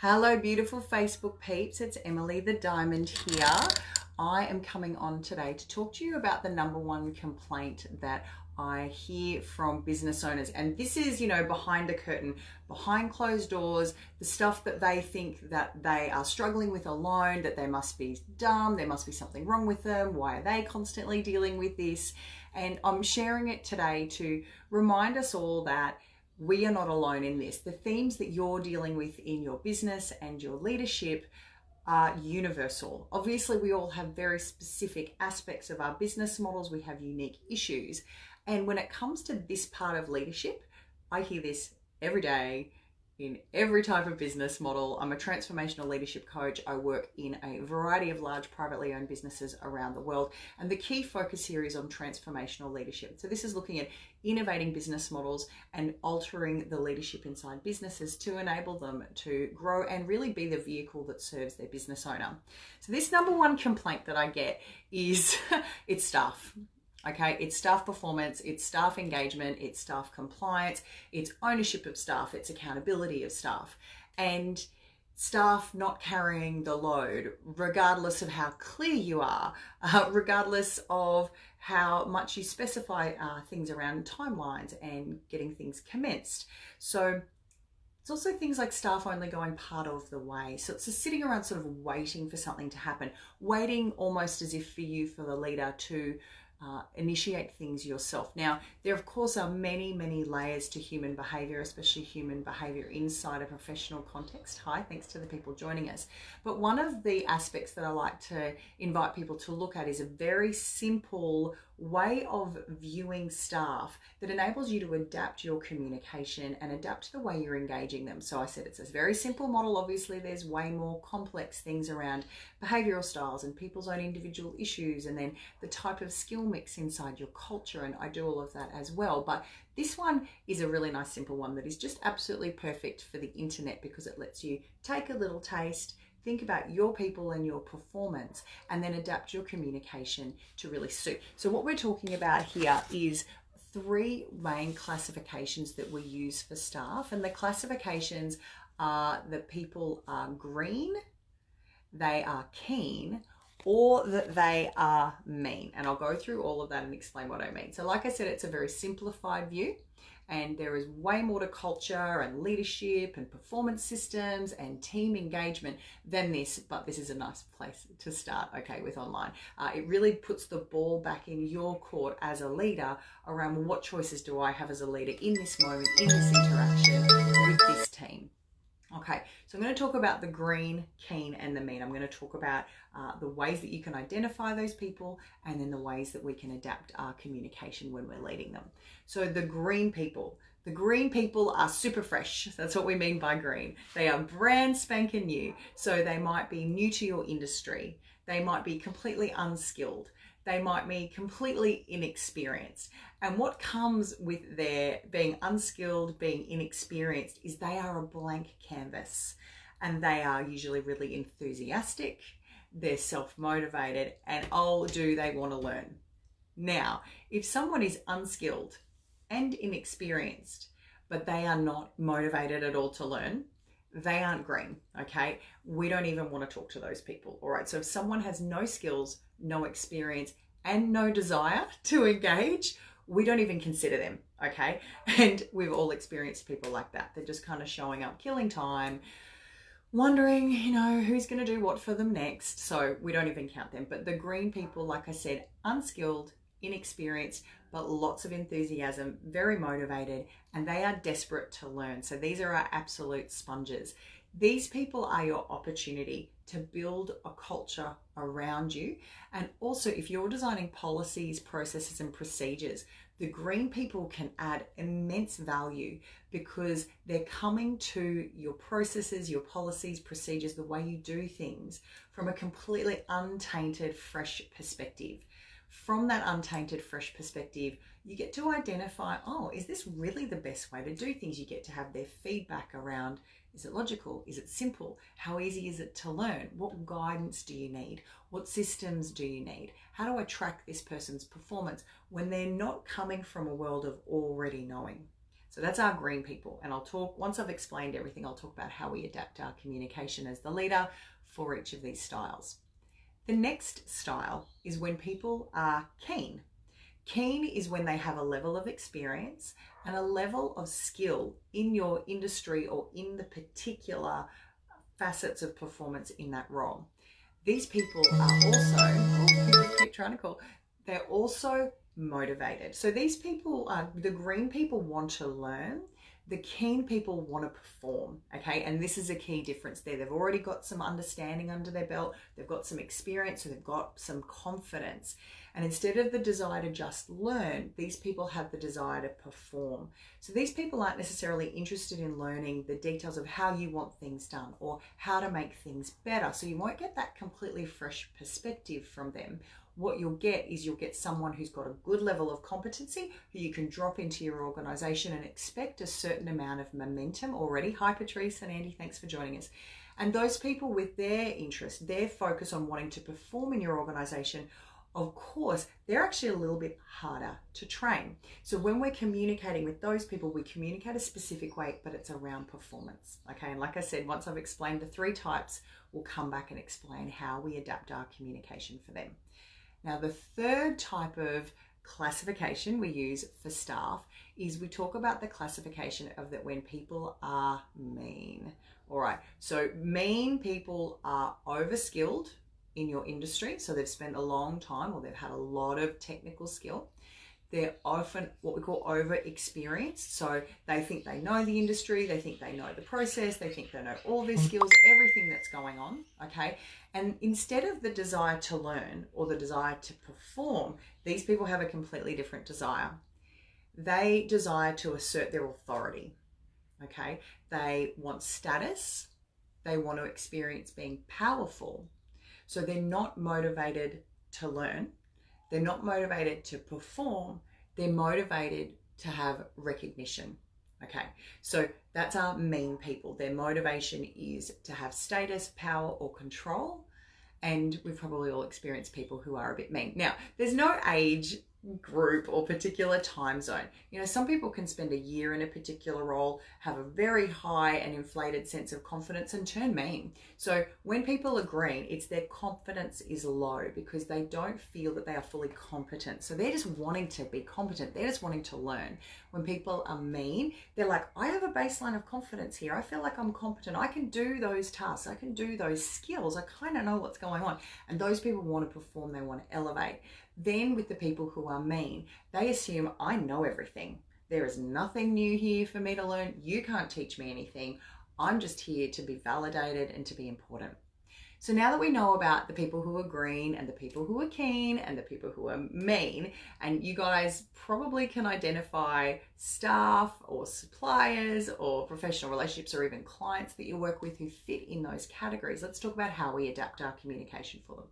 Hello, beautiful Facebook peeps. It's Emily the Diamond here. I am coming on today to talk to you about the number one complaint that I hear from business owners. And this is, behind the curtain, behind closed doors, the stuff that they think that they are struggling with alone, that they must be dumb, there must be something wrong with them. Why are they constantly dealing with this? And I'm sharing it today to remind us all that we are not alone in this. The themes that you're dealing with in your business and your leadership are universal. Obviously, we all have very specific aspects of our business models. We have unique issues. And when it comes to this part of leadership, I hear this every day in every type of business model. I'm a transformational leadership coach. I work in a variety of large privately owned businesses around the world. And the key focus here is on transformational leadership. So this is looking at innovating business models and altering the leadership inside businesses to enable them to grow and really be the vehicle that serves their business owner. So this number one complaint that I get is it's staff. Okay, it's staff performance, it's staff engagement, it's staff compliance, it's ownership of staff, it's accountability of staff, and staff not carrying the load, regardless of how clear you are, regardless of how much you specify things around timelines and getting things commenced. So it's also things like staff only going part of the way. So it's just sitting around sort of waiting for something to happen, waiting almost as if for you, for the leader, to initiate things yourself. Now, there of course are many, many layers to human behavior, especially human behavior inside a professional context. Hi, thanks to the people joining us. But one of the aspects that I like to invite people to look at is a very simple way of viewing staff that enables you to adapt your communication and adapt the way you're engaging them. So I said it's a very simple model. Obviously, there's way more complex things around behavioral styles and people's own individual issues, and then the type of skill mix inside your culture, and I do all of that as well. But this one is a really nice simple one that is just absolutely perfect for the internet because it lets you take a little taste, think about your people and your performance, and then adapt your communication to really suit. So what we're talking about here is three main classifications that we use for staff, and the classifications are that people are green, they are keen, or that they are mean. And I'll go through all of that and explain what I mean. So like I said, it's a very simplified view, and there is way more to culture and leadership and performance systems and team engagement than this, but this is a nice place to start, okay, with online. It really puts the ball back in your court as a leader around what choices do I have as a leader in this moment, in this interaction with this team. Okay, so I'm going to talk about the green, keen, and the mean. I'm going to talk about the ways that you can identify those people, and then the ways that we can adapt our communication when we're leading them. So the green people. The green people are super fresh. That's what we mean by green. They are brand spanking new. So they might be new to your industry. They might be completely unskilled. They might be completely inexperienced. And what comes with their being unskilled, being inexperienced, is they are a blank canvas, and they are usually really enthusiastic, they're self-motivated, and oh, do they want to learn. Now, if someone is unskilled and inexperienced, but they are not motivated at all to learn, they aren't green, okay? We don't even want to talk to those people, all right? So if someone has no skills, no experience, and no desire to engage, we don't even consider them, okay? And we've all experienced people like that. They're just kind of showing up, killing time, wondering, who's going to do what for them next. So we don't even count them. But the green people, like I said, unskilled, inexperienced, but lots of enthusiasm, very motivated, and they are desperate to learn. So these are our absolute sponges. These people are your opportunity to build a culture around you. And also, if you're designing policies, processes, and procedures, the green people can add immense value because they're coming to your processes, your policies, procedures, the way you do things from a completely untainted, fresh perspective. From that untainted, fresh perspective, you get to identify, oh, is this really the best way to do things? You get to have their feedback around, is it logical? Is it simple? How easy is it to learn? What guidance do you need? What systems do you need? How do I track this person's performance when they're not coming from a world of already knowing? So that's our green people. And once I've explained everything, I'll talk about how we adapt our communication as the leader for each of these styles. The next style is when people are keen. Keen is when they have a level of experience and a level of skill in your industry or in the particular facets of performance in that role. These people are also, keep trying to call, they're also motivated. So these people are, the green people want to learn, the keen people want to perform, okay? And this is a key difference there. They've already got some understanding under their belt, they've got some experience, so they've got some confidence. And instead of the desire to just learn, these people have the desire to perform. So these people aren't necessarily interested in learning the details of how you want things done or how to make things better. So you won't get that completely fresh perspective from them. What you'll get is you'll get someone who's got a good level of competency who you can drop into your organization and expect a certain amount of momentum already. Hi, Patrice and Andy, thanks for joining us. And those people with their interest, their focus on wanting to perform in your organization, of course, they're actually a little bit harder to train. So when we're communicating with those people, we communicate a specific way, but it's around performance. Okay, and like I said, once I've explained the 3 types, we'll come back and explain how we adapt our communication for them. Now, the third type of classification we use for staff is we talk about the classification of that when people are mean. All right, so mean people are overskilled in your industry. So they've spent a long time or they've had a lot of technical skill. They're often what we call over-experienced. So they think they know the industry, they think they know the process, they think they know all their skills, everything that's going on, okay? And instead of the desire to learn or the desire to perform, these people have a completely different desire. They desire to assert their authority, okay? They want status, they want to experience being powerful. So they're not motivated to learn. They're not motivated to perform. They're motivated to have recognition. Okay, so that's our mean people. Their motivation is to have status, power, or control. And we've probably all experienced people who are a bit mean. Now, there's no age group or particular time zone. You know, some people can spend a year in a particular role, have a very high and inflated sense of confidence and turn mean. So when people are green, it's their confidence is low because they don't feel that they are fully competent. So they're just wanting to be competent. They're just wanting to learn. When people are mean, they're like, I have a baseline of confidence here. I feel like I'm competent. I can do those tasks. I can do those skills. I kind of know what's going on. And those people want to perform. They want to elevate. Then with the people who are mean, they assume I know everything. There is nothing new here for me to learn. You can't teach me anything. I'm just here to be validated and to be important. So now that we know about the people who are green and the people who are keen and the people who are mean, and you guys probably can identify staff or suppliers or professional relationships or even clients that you work with who fit in those categories, let's talk about how we adapt our communication for them.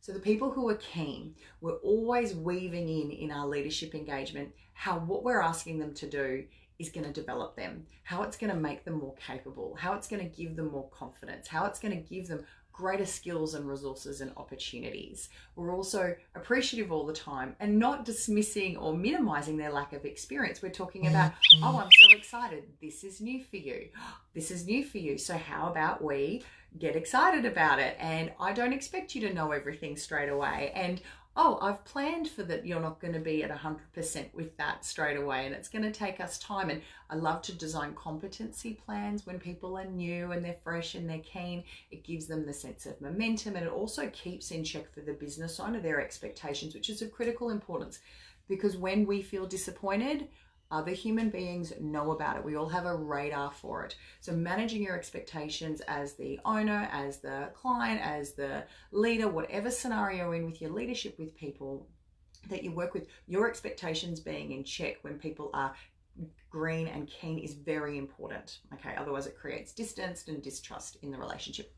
So the people who are keen, we're always weaving in our leadership engagement, how what we're asking them to do is going to develop them, how it's going to make them more capable, how it's going to give them more confidence, how it's going to give them greater skills and resources and opportunities. We're also appreciative all the time and not dismissing or minimizing their lack of experience. We're talking about, oh, I'm so excited. This is new for you. This is new for you. So how about we get excited about it? And I don't expect you to know everything straight away. And oh, I've planned for that. You're not going to be at 100% with that straight away. And it's going to take us time. And I love to design competency plans when people are new and they're fresh and they're keen. It gives them the sense of momentum. And it also keeps in check for the business owner their expectations, which is of critical importance. Because when we feel disappointed, other human beings know about it. We all have a radar for it. So managing your expectations as the owner, as the client, as the leader, whatever scenario you're in with your leadership with people that you work with, your expectations being in check when people are green and keen is very important. Okay, otherwise it creates distance and distrust in the relationship.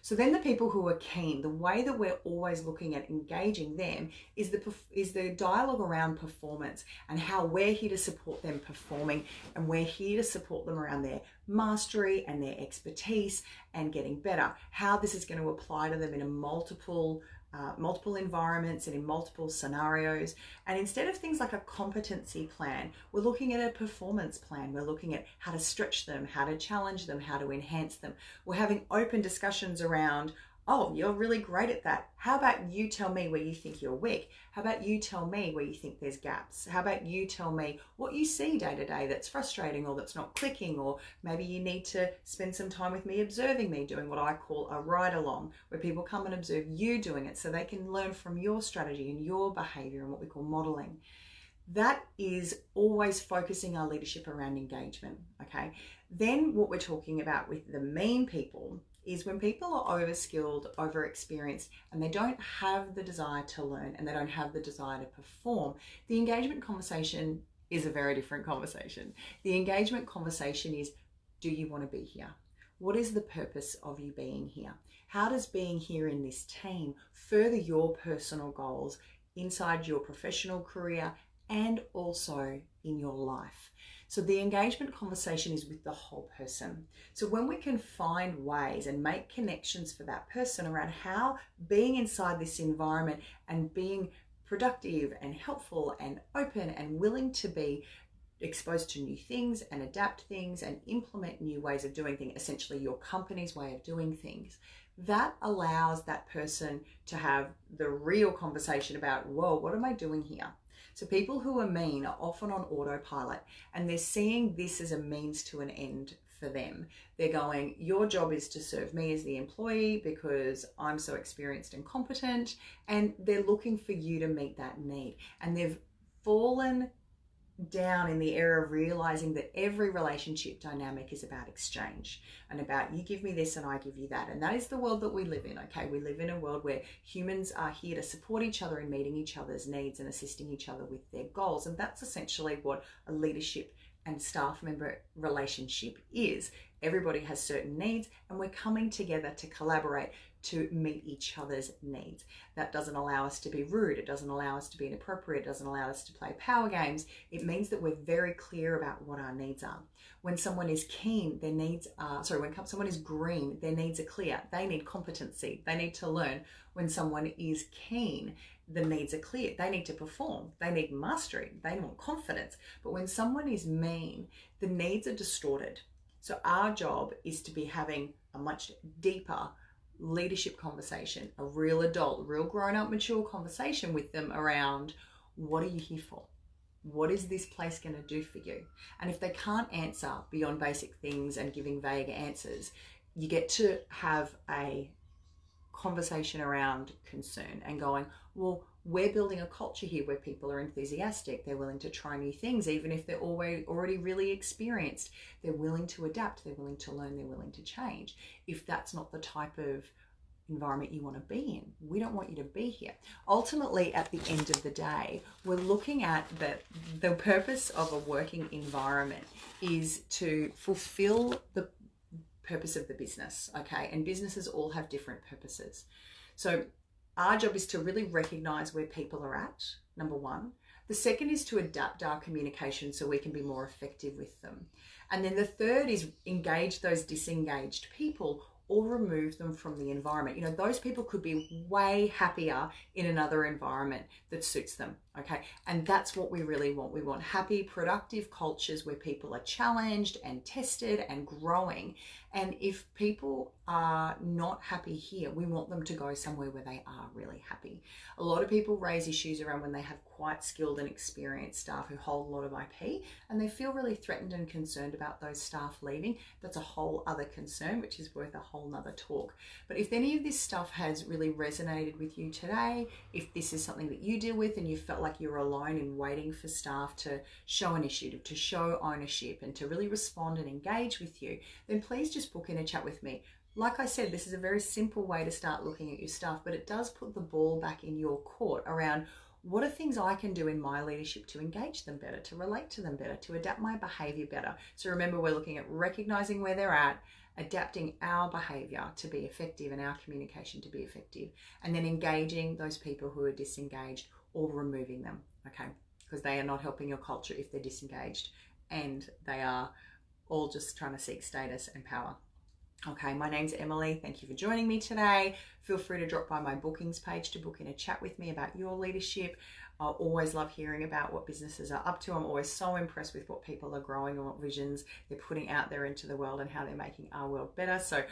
So then the people who are keen, the way that we're always looking at engaging them is the dialogue around performance and how we're here to support them performing, and we're here to support them around their mastery and their expertise and getting better. How this is going to apply to them in a multiple multiple environments and in multiple scenarios. And instead of things like a competency plan, we're looking at a performance plan. We're looking at how to stretch them, how to challenge them, how to enhance them. We're having open discussions around, oh, you're really great at that. How about you tell me where you think you're weak? How about you tell me where you think there's gaps? How about you tell me what you see day to day that's frustrating or that's not clicking, or maybe you need to spend some time with me observing me doing what I call a ride along, where people come and observe you doing it so they can learn from your strategy and your behavior and what we call modeling. That is always focusing our leadership around engagement, okay? Then what we're talking about with the mean people is when people are overskilled, overexperienced, and they don't have the desire to learn and they don't have the desire to perform, the engagement conversation is a very different conversation. The engagement conversation is, do you want to be here? What is the purpose of you being here? How does being here in this team further your personal goals inside your professional career and also in your life? So the engagement conversation is with the whole person. So when we can find ways and make connections for that person around how being inside this environment and being productive and helpful and open and willing to be exposed to new things and adapt things and implement new ways of doing things, essentially your company's way of doing things, that allows that person to have the real conversation about, whoa, what am I doing here? So people who are mean are often on autopilot and they're seeing this as a means to an end for them. They're going, your job is to serve me as the employee because I'm so experienced and competent, and they're looking for you to meet that need. And they've fallen down in the area of realizing that every relationship dynamic is about exchange and about you give me this and I give you that. And that is the world that we live in, okay? We live in a world where humans are here to support each other in meeting each other's needs and assisting each other with their goals. And that's essentially what a leadership and staff member relationship is. Everybody has certain needs and we're coming together to collaborate to meet each other's needs. That doesn't allow us to be rude. It doesn't allow us to be inappropriate. It doesn't allow us to play power games. It means that we're very clear about what our needs are. When someone is keen, their needs are, when someone is green, their needs are clear. They need competency. They need to learn. When someone is keen, the needs are clear. They need to perform. They need mastery. They want confidence. But when someone is mean, the needs are distorted. So our job is to be having a much deeper leadership conversation, a real adult, real grown-up, mature conversation with them around, what are you here for? What is this place going to do for you? And if they can't answer beyond basic things and giving vague answers, you get to have a conversation around concern and going, well, we're building a culture here where people are enthusiastic. They're willing to try new things, even if they're already really experienced. They're willing to adapt. They're willing to learn. They're willing to change. If that's not the type of environment you want to be in, we don't want you to be here. Ultimately, at the end of the day, we're looking at the purpose of a working environment is to fulfill the purpose of the business, okay? And businesses all have different purposes. So our job is to really recognize where people are at, number one. The second is to adapt our communication so we can be more effective with them. And then the third is engage those disengaged people or remove them from the environment. You know, those people could be way happier in another environment that suits them, okay? And that's what we really want. We want happy, productive cultures where people are challenged and tested and growing. And if people are not happy here, we want them to go somewhere where they are really happy. A lot of people raise issues around when they have quite skilled and experienced staff who hold a lot of IP and they feel really threatened and concerned about those staff leaving. That's a whole other concern, which is worth a whole nother talk. But if any of this stuff has really resonated with you today, if this is something that you deal with and you felt like you're alone in waiting for staff to show initiative, to show ownership and to really respond and engage with you, then please just book in a chat with me. Like I said, this is a very simple way to start looking at your stuff, but it does put the ball back in your court around what are things I can do in my leadership to engage them better, to relate to them better, to adapt my behavior better. So remember, we're looking at recognizing where they're at, adapting our behavior to be effective and our communication to be effective, and then engaging those people who are disengaged or removing them, okay? Because they are not helping your culture if they're disengaged and they are all just trying to seek status and power. Okay, my name's Emily. Thank you for joining me today. Feel free to drop by my bookings page to book in a chat with me about your leadership. I always love hearing about what businesses are up to. I'm always so impressed with what people are growing and what visions they're putting out there into the world and how they're making our world better. So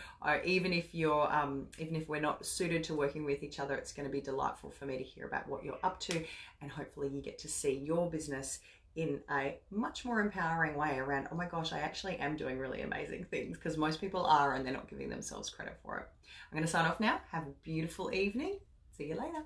even if we're not suited to working with each other, it's going to be delightful for me to hear about what you're up to, and hopefully you get to see your business in a much more empowering way around, oh my gosh, I actually am doing really amazing things, because most people are and they're not giving themselves credit for it. I'm going to sign off now. Have a beautiful evening. See you later.